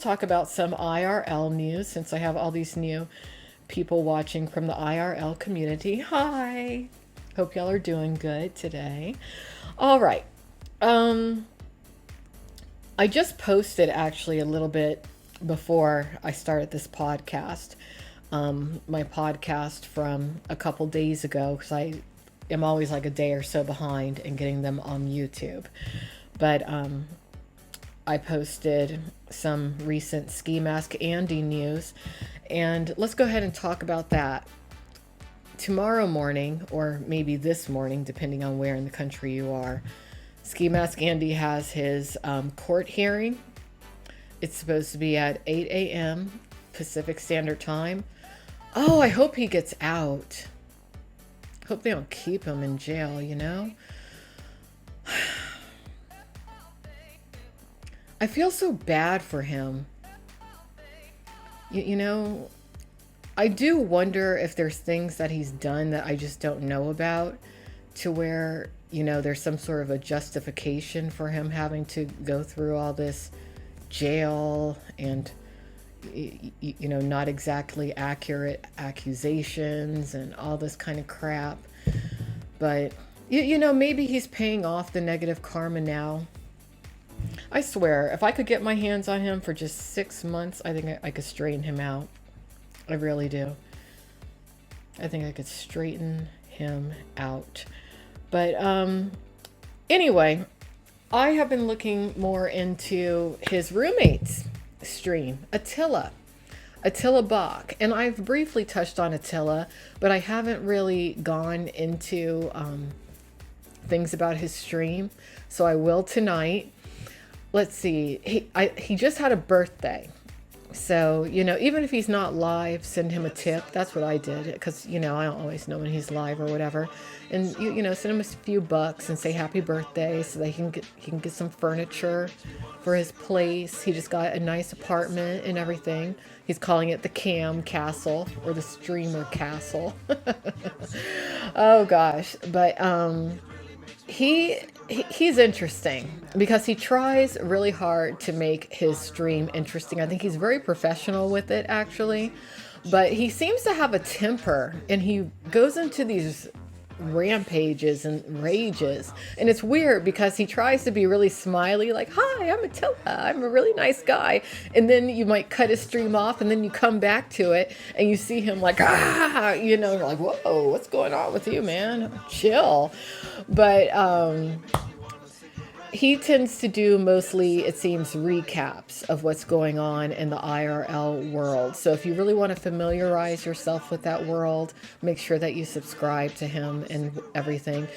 talk about some IRL news since I have all these new people watching from the IRL community. Hi. Hope y'all are doing good today. All right. Um I just posted actually a little bit before I started this podcast. My podcast from a couple days ago because I am always like a day or so behind in getting them on YouTube. But I posted some recent Ski Mask Andy news, and let's go ahead and talk about that. Tomorrow morning, or maybe this morning, depending on where in the country you are, Ski Mask Andy has his court hearing. It's supposed to be at 8 a.m. Pacific Standard Time. Oh, I hope he gets out. Hope they don't keep him in jail, you know? I feel so bad for him. You know, I do wonder if there's things that he's done that I just don't know about, to where, you know, there's some sort of a justification for him having to go through all this jail and, you know, not exactly accurate accusations and all this kind of crap. But, you know, maybe he's paying off the negative karma now. I swear, if I could get my hands on him for just 6 months, I think I could straighten him out. I really do. I think I could straighten him out. But anyway, I have been looking more into his roommate's stream, Attila Bakk. And I've briefly touched on Attila, but I haven't really gone into things about his stream. So I will tonight. Let's see. He just had a birthday. So, you know, even if he's not live, send him a tip. That's what I did, because, you know, I don't always know when he's live or whatever. And, you know, send him a few bucks and say happy birthday so that he can get some furniture for his place. He just got a nice apartment and everything. He's calling it the Cam Castle, or the Streamer Castle. Oh, gosh. But he's interesting because he tries really hard to make his stream interesting. I think he's very professional with it, actually, but he seems to have a temper, and he goes into these rampages and rages, and it's weird because he tries to be really smiley, like, hi, I'm Attila, I'm a really nice guy, and then you might cut his stream off, and then you come back to it and you see him like, you know, you're like, whoa, what's going on with you, man? Chill. But he tends to do mostly, it seems, recaps of what's going on in the IRL world. So if you really want to familiarize yourself with that world, make sure that you subscribe to him and everything.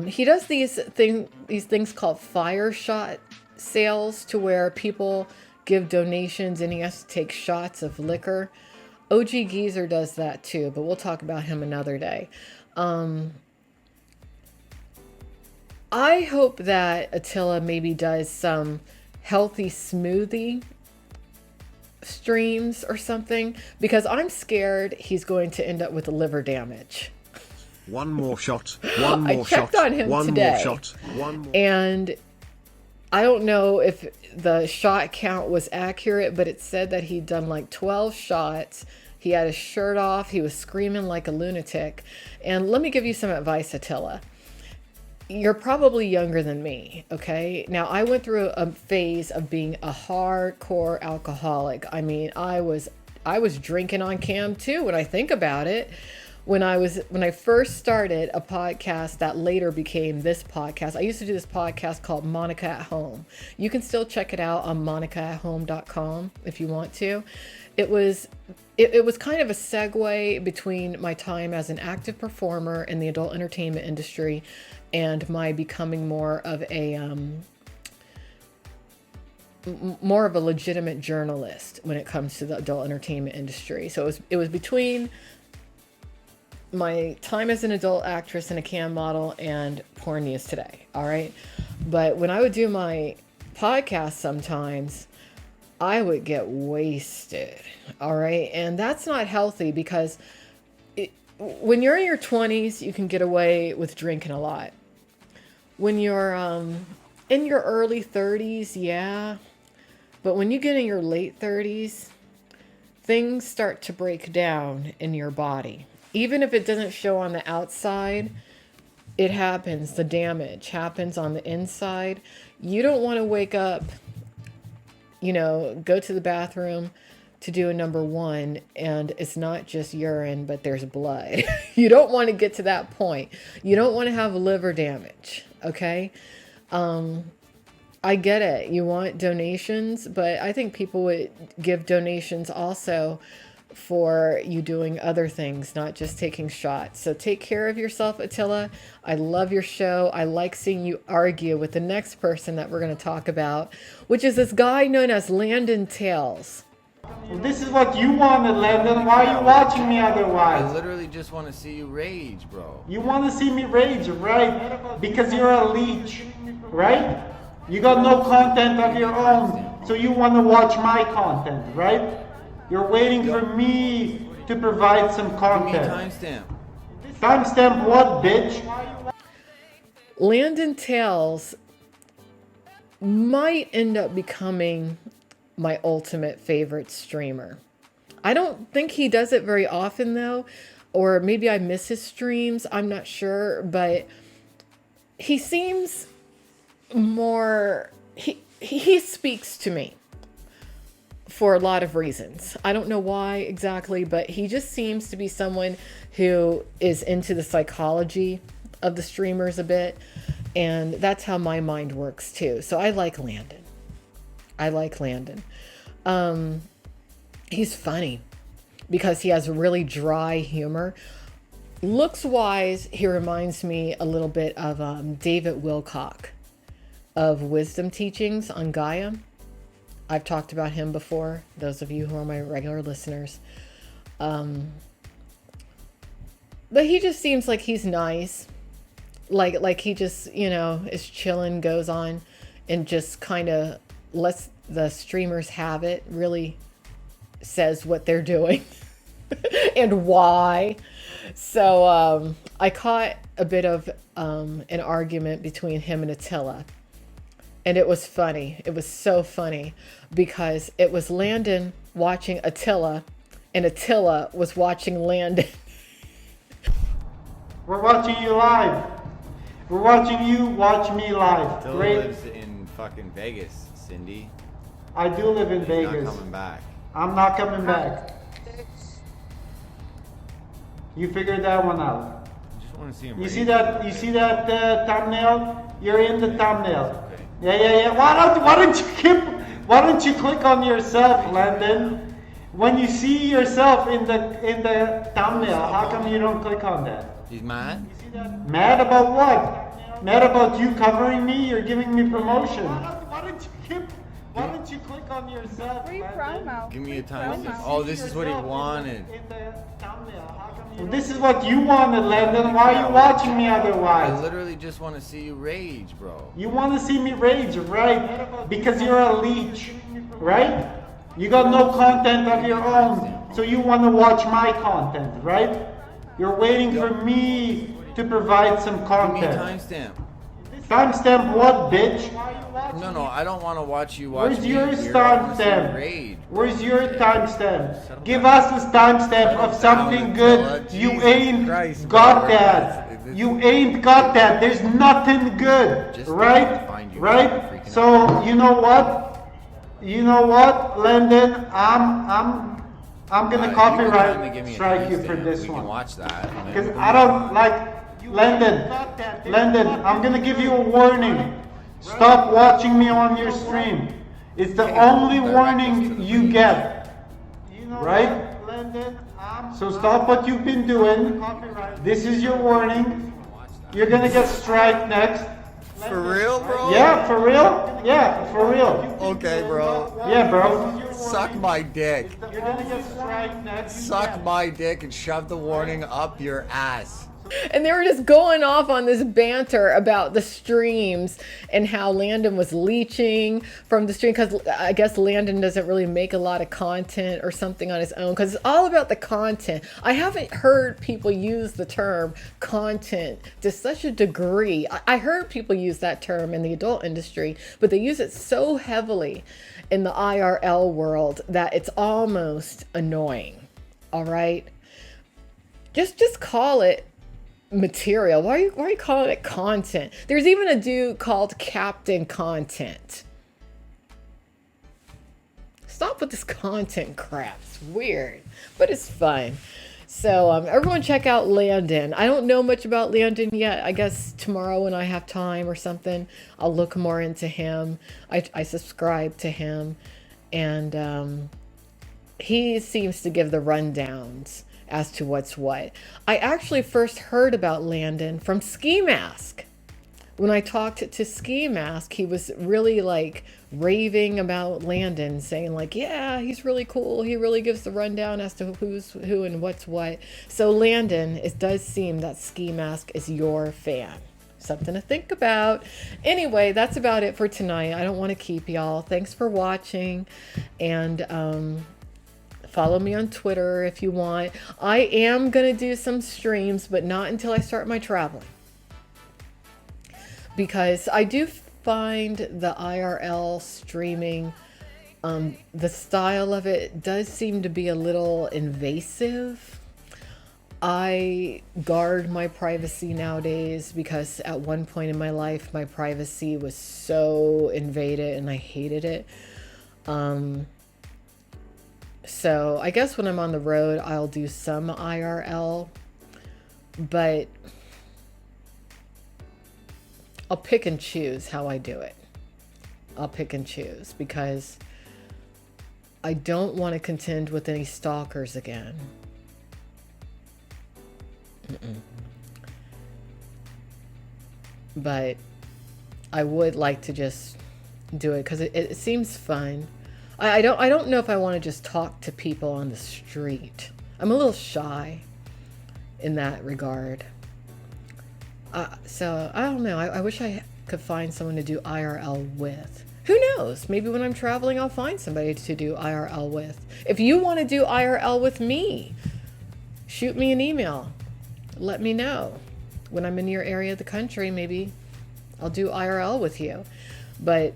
He does these things called fire shot sales, to where people give donations and he has to take shots of liquor. OG Geezer does that too, but we'll talk about him another day. I hope that Attila maybe does some healthy smoothie streams or something, because I'm scared he's going to end up with liver damage. One more shot. One more shot. I checked on him today. One more. And I don't know if the shot count was accurate, but it said that he'd done like 12 shots. He had his shirt off. He was screaming like a lunatic. And let me give you some advice, Attila. You're probably younger than me, okay? Now, I went through a phase of being a hardcore alcoholic. I mean, I was drinking on cam too, when I think about it. When I first started a podcast that later became this podcast, I used to do this podcast called Monica at Home. You can still check it out on monicaathome.com if you want to. It was kind of a segue between my time as an active performer in the adult entertainment industry and my becoming more of a legitimate journalist when it comes to the adult entertainment industry. So it was between my time as an adult actress and a cam model and Porn News Today. All right. But when I would do my podcast, sometimes I would get wasted. All right. And that's not healthy, because when you're in your 20s, you can get away with drinking a lot. When you're in your early 30s, yeah, But when you get in your late 30s, things start to break down in your body. Even if it doesn't show on the outside, it happens. The damage happens on the inside. You don't want to wake up, go to the bathroom to do a number one, and it's not just urine, but there's blood. You don't want to get to that point. You don't want to have liver damage, okay? I get it. You want donations, but I think people would give donations also for you doing other things, not just taking shots. So take care of yourself, Attila. I love your show. I like seeing you argue with the next person that we're going to talk about, which is this guy known as LANDON TELLS. This is what you wanted, Landon. Why are you watching me otherwise? I literally just want to see you rage, bro. You want to see me rage, right? Because you're a leech, right? You got no content of your own, so you want to watch my content, right? You're waiting for me to provide some content. Give me a timestamp. Timestamp what, bitch? LANDON TELLS might end up becoming my ultimate favorite streamer. I don't think he does it very often though, or maybe I miss his streams. I'm not sure, but he seems more, he speaks to me for a lot of reasons. I don't know why exactly, but he just seems to be someone who is into the psychology of the streamers a bit. And that's how my mind works too. So I like Landon. I like Landon. He's funny because he has really dry humor. Looks wise, he reminds me a little bit of David Wilcock of Wisdom Teachings on Gaia. I've talked about him before, those of you who are my regular listeners. But he just seems like he's nice. Like he just, is chilling, goes on and just kind of lets the streamers have it, really says what they're doing and why. So I caught a bit of an argument between him and Attila. And it was funny. It was so funny because it was Landon watching Attila and Attila was watching Landon. We're watching you live. We're watching you watch me live. Attila Great. lives in fucking Vegas, Cindy. I do live in He's Vegas. not coming back. I'm not coming back. You figured that one out. I just want to see him You rage. see that? You see that thumbnail? You're in the thumbnail. Okay. Yeah. Why don't you click on yourself, Landon? When you see yourself in the thumbnail, how come you don't click on that? He's mad? Mad about what? Mad about you covering me? You're giving me promotion. Why don't you click on yourself? Free Landon? promo. Give me a timestamp. promo. Oh, this is what he wanted. This is what you wanted, Landon. Why are you watching me I otherwise? literally just want to see you rage, bro. You want to see me rage, right? Because you're a leech, right? You got no content of your own, so you want to watch my content, right? You're waiting for me to provide some Give me a content. timestamp. Timestamp what, bitch? No, I don't want to watch you watch Where's me. your here. I wanna see you timestamp? rage. Where's your timestamp? Give us a timestamp of something good. You ain't got that. You ain't got that. There's nothing good, Just right? find you Right? freaking So you know what? You know what, Landon? I'm gonna You can copyright kindly give me a strike you for timestamp. this We can one. watch that. and then Because we can I don't like Landon, I'm gonna give you a warning. Stop watching me on your stream. It's the only warning you get. Right? So stop what you've been doing. This is your warning. You're gonna get strike next. For real, bro? Yeah, for real? Yeah, for real. Okay, bro. Yeah, bro. Suck my dick. You're gonna get strike next. Suck my dick and shove the warning up your ass. And they were just going off on this banter about the streams and how Landon was leeching from the stream, because I guess Landon doesn't really make a lot of content or something on his own, because it's all about the content. I haven't heard people use the term content to such a degree. I heard people use that term in the adult industry, but they use it so heavily in the IRL world that it's almost annoying. All right? Just call it material. Why are you calling it content? There's even a dude called Captain Content. Stop with this content crap. It's weird, but it's fun. So everyone check out Landon. I don't know much about Landon yet. I guess tomorrow when I have time or something, I'll look more into him. I subscribe to him, and he seems to give the rundowns as to what's what. I actually first heard about Landon from Ski Mask. When I talked to Ski Mask, he was really like raving about Landon, saying like, yeah, he's really cool. He really gives the rundown as to who's who and what's what. So Landon, it does seem that Ski Mask is your fan. Something to think about. Anyway, that's about it for tonight. I don't want to keep y'all. Thanks for watching, and follow me on Twitter if you want. I am going to do some streams, but not until I start my traveling. Because I do find the IRL streaming, the style of it does seem to be a little invasive. I guard my privacy nowadays because at one point in my life, my privacy was so invaded and I hated it. So I guess when I'm on the road, I'll do some IRL, but I'll pick and choose how I do it. I'll pick and choose because I don't want to contend with any stalkers again. But I would like to just do it because it seems fun. I don't know if I want to just talk to people on the street. I'm a little shy in that regard. So I don't know. I wish I could find someone to do IRL with. Who knows? Maybe when I'm traveling, I'll find somebody to do IRL with. If you want to do IRL with me, shoot me an email. Let me know. When I'm in your area of the country, maybe I'll do IRL with you. But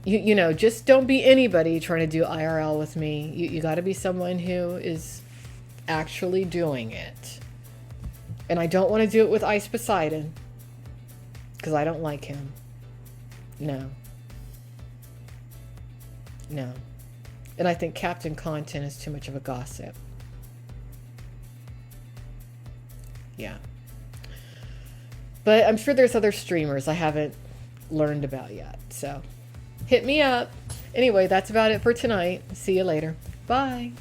you know, just don't be anybody trying to do IRL with me. You got to be someone who is actually doing it. And I don't want to do it with Ice Poseidon because I don't like him. No. No. And I think Captain Content is too much of a gossip. Yeah. But I'm sure there's other streamers I haven't learned about yet. So hit me up. Anyway, that's about it for tonight. See you later. Bye.